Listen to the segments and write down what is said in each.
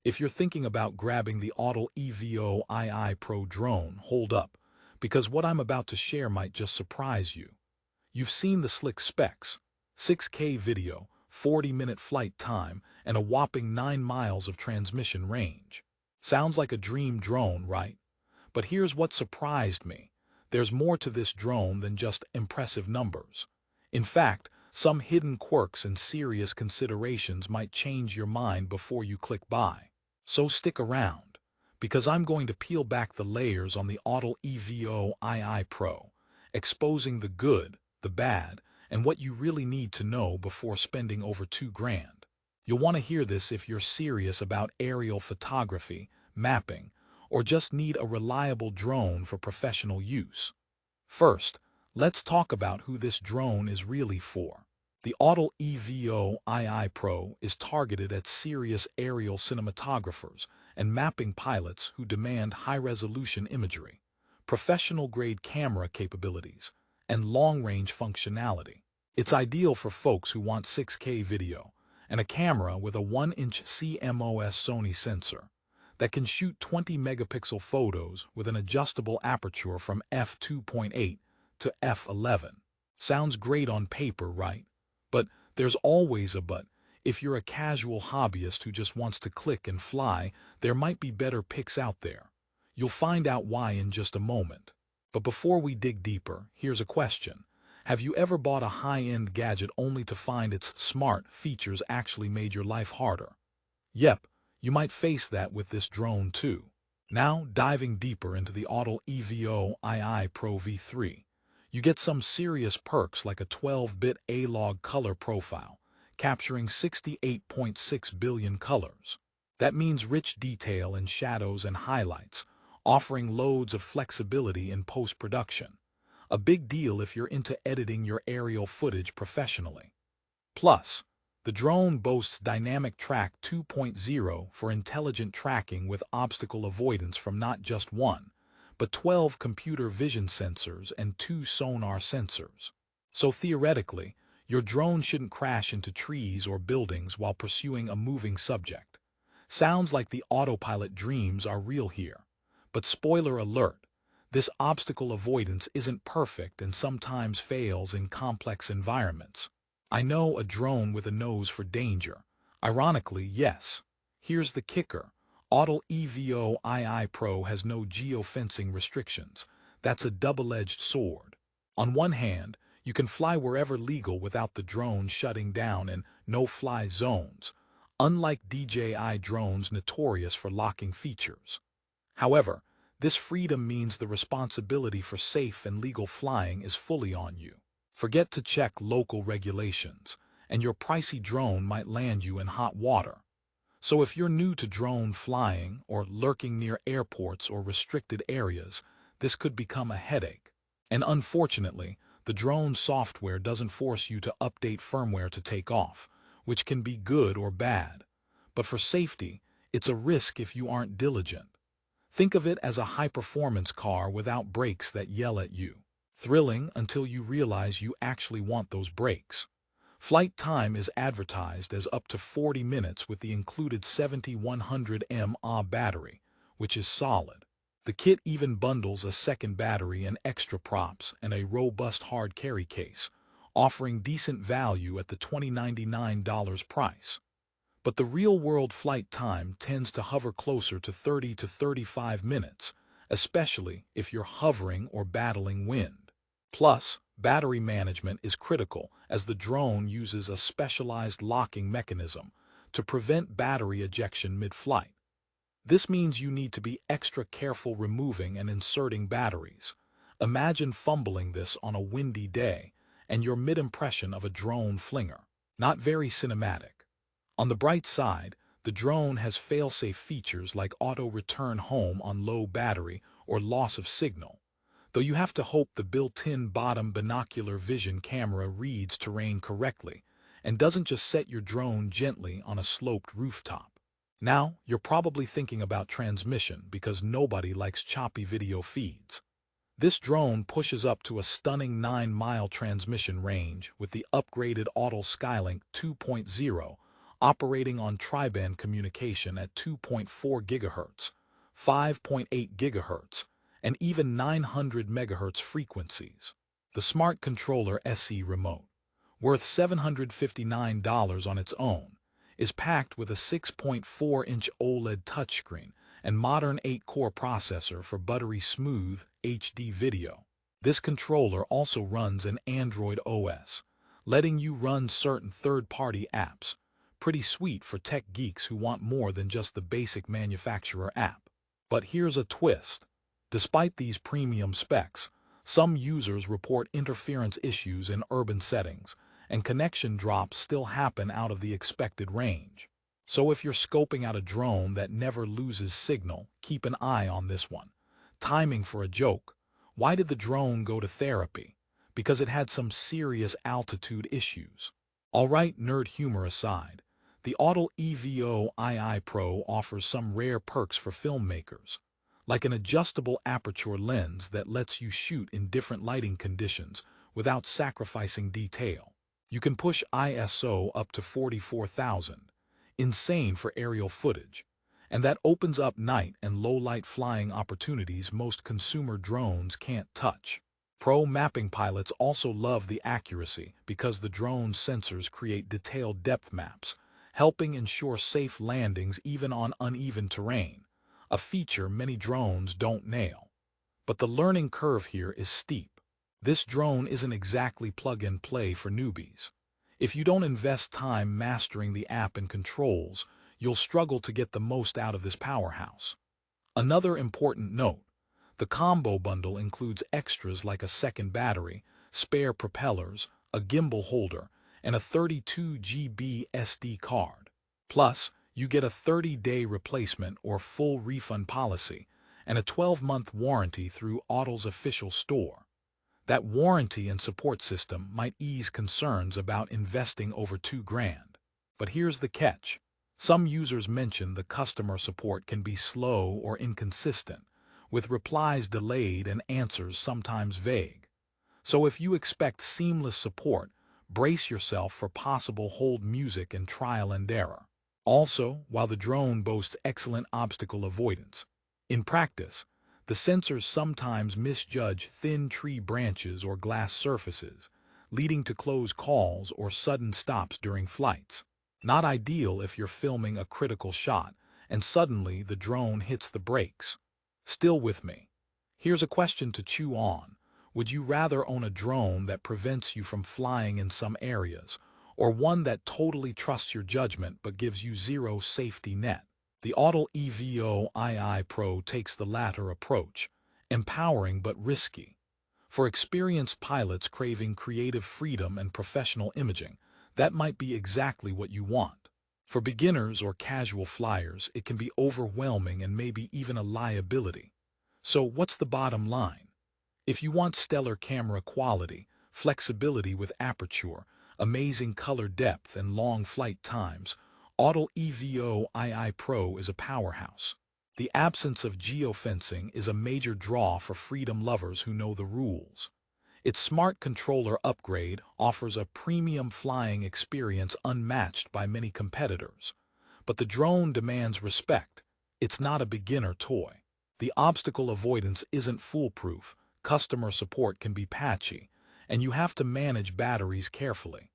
If you're thinking about grabbing the Autel EVO II Pro drone, hold up, because what I'm about to share might just surprise you. You've seen the slick specs: 6K video, 40-minute flight time, and a whopping 9 miles of transmission range. Sounds like a dream drone, right? But here's what surprised me. There's more to this drone than just impressive numbers. In fact, some hidden quirks and serious considerations might change your mind before you click buy. So stick around, because I'm going to peel back the layers on the Autel EVO II Pro, exposing the good, the bad, and what you really need to know before spending over $2,000. You'll want to hear this if you're serious about aerial photography, mapping, or just need a reliable drone for professional use. First, let's talk about who this drone is really for. The Autel EVO II Pro is targeted at serious aerial cinematographers and mapping pilots who demand high-resolution imagery, professional-grade camera capabilities, and long-range functionality. It's ideal for folks who want 6K video and a camera with a 1-inch CMOS Sony sensor that can shoot 20-megapixel photos with an adjustable aperture from f2.8 to f11. Sounds great on paper, right? But there's always a but. If you're a casual hobbyist who just wants to click and fly, there might be better picks out there. You'll find out why in just a moment. But before we dig deeper, here's a question. Have you ever bought a high-end gadget only to find its smart features actually made your life harder? Yep, you might face that with this drone too. Now, diving deeper into the Autel EVO II Pro V3, you get some serious perks like a 12-bit A-log color profile, capturing 68.6 billion colors. That means rich detail in shadows and highlights, offering loads of flexibility in post-production. A big deal if you're into editing your aerial footage professionally. Plus, the drone boasts Dynamic Track 2.0 for intelligent tracking with obstacle avoidance from not just one, but 12 computer vision sensors and 2 sonar sensors. So theoretically, your drone shouldn't crash into trees or buildings while pursuing a moving subject. Sounds like the autopilot dreams are real here. But spoiler alert, this obstacle avoidance isn't perfect and sometimes fails in complex environments. I know, a drone with a nose for danger. Ironically, yes. Here's the kicker. Autel EVO II Pro has no geofencing restrictions. That's a double-edged sword. On one hand, you can fly wherever legal without the drone shutting down in no-fly zones, unlike DJI drones notorious for locking features. However, this freedom means the responsibility for safe and legal flying is fully on you. Forget to check local regulations, and your pricey drone might land you in hot water. So if you're new to drone flying or lurking near airports or restricted areas, this could become a headache. And unfortunately, the drone software doesn't force you to update firmware to take off, which can be good or bad. But for safety, it's a risk if you aren't diligent. Think of it as a high-performance car without brakes that yell at you. Thrilling until you realize you actually want those brakes. Flight time is advertised as up to 40 minutes with the included 7100 mAh battery, which is solid. The kit even bundles a second battery and extra props and a robust hard carry case, offering decent value at the $2099 price. But the real-world flight time tends to hover closer to 30 to 35 minutes, especially if you're hovering or battling wind. Plus, battery management is critical as the drone uses a specialized locking mechanism to prevent battery ejection mid-flight. This means you need to be extra careful removing and inserting batteries. Imagine fumbling this on a windy day, and your mid-impression of a drone flinger. Not very cinematic. On the bright side, the drone has fail-safe features like auto-return home on low battery or loss of signal, though you have to hope the built-in bottom binocular vision camera reads terrain correctly and doesn't just set your drone gently on a sloped rooftop. Now, you're probably thinking about transmission because nobody likes choppy video feeds. This drone pushes up to a stunning 9-mile transmission range with the upgraded Autel Skylink 2.0, operating on tri-band communication at 2.4 GHz, 5.8 GHz, and even 900 MHz frequencies. The Smart Controller SE Remote, worth $759 on its own, is packed with a 6.4-inch OLED touchscreen and modern 8-core processor for buttery smooth HD video. This controller also runs an Android OS, letting you run certain third-party apps. Pretty sweet for tech geeks who want more than just the basic manufacturer app. But here's a twist. Despite these premium specs, some users report interference issues in urban settings, and connection drops still happen out of the expected range. So if you're scoping out a drone that never loses signal, keep an eye on this one. Timing for a joke. Why did the drone go to therapy? Because it had some serious altitude issues. Alright, nerd humor aside, the Autel EVO II Pro offers some rare perks for filmmakers, like an adjustable aperture lens that lets you shoot in different lighting conditions without sacrificing detail. You can push ISO up to 44,000, insane for aerial footage, and that opens up night and low-light flying opportunities most consumer drones can't touch. Pro mapping pilots also love the accuracy because the drone's sensors create detailed depth maps, helping ensure safe landings even on uneven terrain, a feature many drones don't nail. But the learning curve here is steep. This drone isn't exactly plug-and-play for newbies. If you don't invest time mastering the app and controls, you'll struggle to get the most out of this powerhouse. Another important note, the combo bundle includes extras like a second battery, spare propellers, a gimbal holder, and a 32 GB SD card. Plus, you get a 30-day replacement or full refund policy and a 12-month warranty through Autel's official store. That warranty and support system might ease concerns about investing over $2,000. But here's the catch. Some users mention the customer support can be slow or inconsistent, with replies delayed and answers sometimes vague. So if you expect seamless support, brace yourself for possible hold music and trial and error. Also, while the drone boasts excellent obstacle avoidance, in practice, the sensors sometimes misjudge thin tree branches or glass surfaces, leading to close calls or sudden stops during flights. Not ideal if you're filming a critical shot and suddenly the drone hits the brakes. Still with me? Here's a question to chew on. Would you rather own a drone that prevents you from flying in some areas, or one that totally trusts your judgment but gives you zero safety net? The Autel EVO II Pro takes the latter approach, empowering but risky. For experienced pilots craving creative freedom and professional imaging, that might be exactly what you want. For beginners or casual flyers, it can be overwhelming and maybe even a liability. So what's the bottom line? If you want stellar camera quality, flexibility with aperture, amazing color depth, and long flight times, Autel EVO II Pro is a powerhouse. The absence of geofencing is a major draw for freedom lovers who know the rules. Its smart controller upgrade offers a premium flying experience unmatched by many competitors. But the drone demands respect. It's not a beginner toy. The obstacle avoidance isn't foolproof, customer support can be patchy, and you have to manage batteries carefully.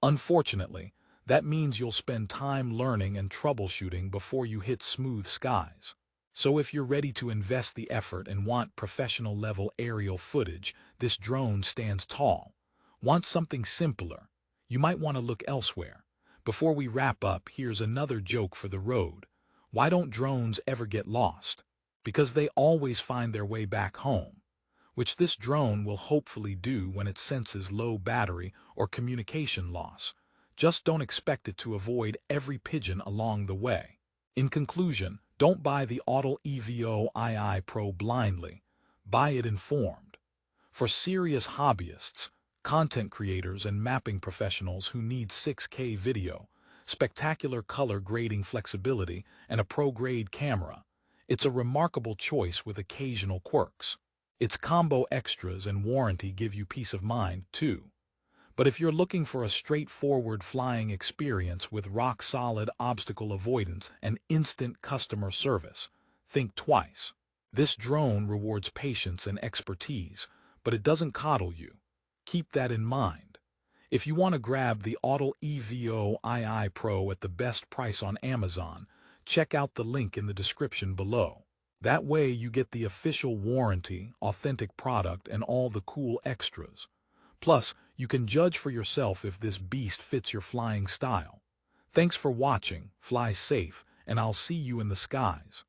Unfortunately, that means you'll spend time learning and troubleshooting before you hit smooth skies. So if you're ready to invest the effort and want professional-level aerial footage, this drone stands tall. Want something simpler? You might want to look elsewhere. Before we wrap up, here's another joke for the road. Why don't drones ever get lost? Because they always find their way back home, which this drone will hopefully do when it senses low battery or communication loss. Just don't expect it to avoid every pigeon along the way. In conclusion, don't buy the Autel EVO II Pro blindly. Buy it informed. For serious hobbyists, content creators, and mapping professionals who need 6K video, spectacular color grading flexibility, and a pro-grade camera, it's a remarkable choice with occasional quirks. Its combo extras and warranty give you peace of mind, too. But if you're looking for a straightforward flying experience with rock-solid obstacle avoidance and instant customer service, think twice. This drone rewards patience and expertise, but it doesn't coddle you. Keep that in mind. If you want to grab the Autel EVO II Pro at the best price on Amazon, check out the link in the description below. That way you get the official warranty, authentic product, and all the cool extras. Plus, you can judge for yourself if this beast fits your flying style. Thanks for watching, fly safe, and I'll see you in the skies.